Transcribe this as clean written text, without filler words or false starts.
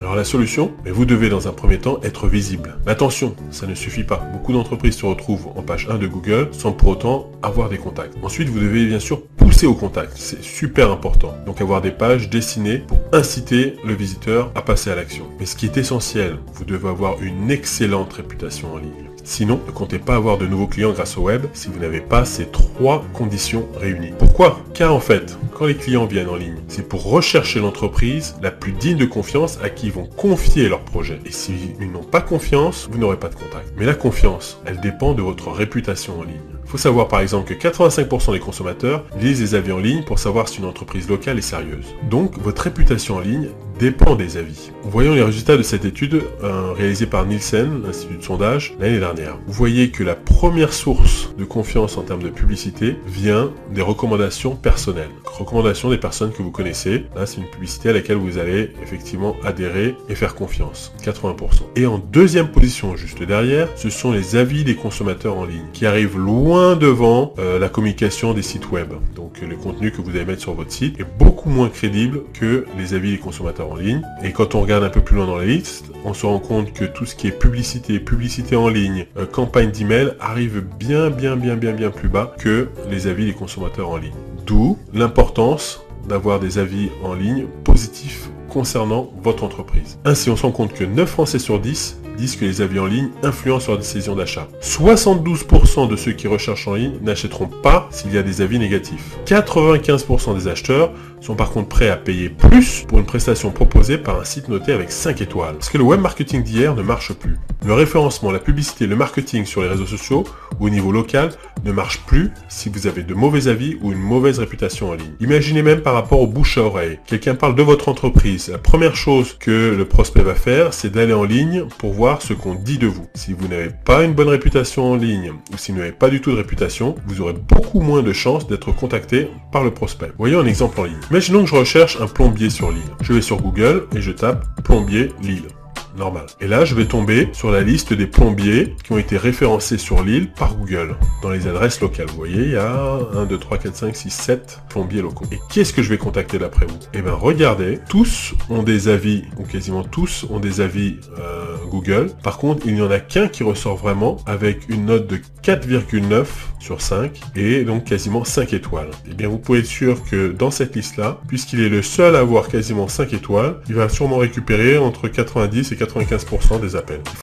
Alors la solution, mais vous devez dans un premier temps être visible. Mais attention, ça ne suffit pas. Beaucoup d'entreprises se retrouvent en page 1 de Google sans pour autant avoir des contacts. Ensuite, vous devez bien sûr pousser au contact. C'est super important. Donc avoir des pages dessinées pour inciter le visiteur à passer à l'action. Mais ce qui est essentiel, vous devez avoir une excellente réputation en ligne. Sinon, ne comptez pas avoir de nouveaux clients grâce au web si vous n'avez pas ces 3 conditions réunies. Pourquoi? Car en fait, quand les clients viennent en ligne, c'est pour rechercher l'entreprise la plus digne de confiance à qui ils vont confier leur projet. Et s'ils n'ont pas confiance, vous n'aurez pas de contact. Mais la confiance, elle dépend de votre réputation en ligne. Il faut savoir par exemple que 85% des consommateurs lisent les avis en ligne pour savoir si une entreprise locale est sérieuse. Donc, votre réputation en ligne dépend des avis. Voyons les résultats de cette étude réalisée par Nielsen, l'institut de sondage, l'année dernière. Vous voyez que la première source de confiance en termes de publicité vient des recommandations personnelles. Recommandations des personnes que vous connaissez. Là, c'est une publicité à laquelle vous allez effectivement adhérer et faire confiance. 80%. Et en deuxième position, juste derrière, ce sont les avis des consommateurs en ligne qui arrivent loin devant la communication des sites web. Donc le contenu que vous allez mettre sur votre site est beaucoup moins crédible que les avis des consommateurs en ligne. Et quand on regarde un peu plus loin dans la liste, on se rend compte que tout ce qui est publicité en ligne, campagne d'email arrive bien plus bas que les avis des consommateurs en ligne. D'où l'importance d'avoir des avis en ligne positifs concernant votre entreprise. Ainsi, on se rend compte que 9 Français sur 10 disent que les avis en ligne influencent leur décision d'achat. 72% de ceux qui recherchent en ligne n'achèteront pas s'il y a des avis négatifs. 95% des acheteurs sont par contre prêts à payer plus pour une prestation proposée par un site noté avec 5 étoiles. Parce que le web marketing d'hier ne marche plus. Le référencement, la publicité, le marketing sur les réseaux sociaux ou au niveau local ne marche plus si vous avez de mauvais avis ou une mauvaise réputation en ligne. Imaginez même par rapport au bouche à oreille. Quelqu'un parle de votre entreprise. La première chose que le prospect va faire, c'est d'aller en ligne pour voir ce qu'on dit de vous. Si vous n'avez pas une bonne réputation en ligne ou si vous n'avez pas du tout de réputation, vous aurez beaucoup moins de chances d'être contacté par le prospect. Voyons un exemple en ligne. Imaginons que je recherche un plombier sur Lille. Je vais sur Google et je tape plombier Lille. Normal. Et là, je vais tomber sur la liste des plombiers qui ont été référencés sur l'île par Google, dans les adresses locales. Vous voyez, il y a 1, 2, 3, 4, 5, 6, 7 plombiers locaux. Et qui est-ce que je vais contacter d'après vous? Eh bien, regardez, tous ont des avis, ou quasiment tous ont des avis Google. Par contre, il n'y en a qu'un qui ressort vraiment avec une note de 4,9 sur 5 et donc quasiment 5 étoiles. Eh bien, vous pouvez être sûr que dans cette liste-là, puisqu'il est le seul à avoir quasiment 5 étoiles, il va sûrement récupérer entre 90 et 95% des appels.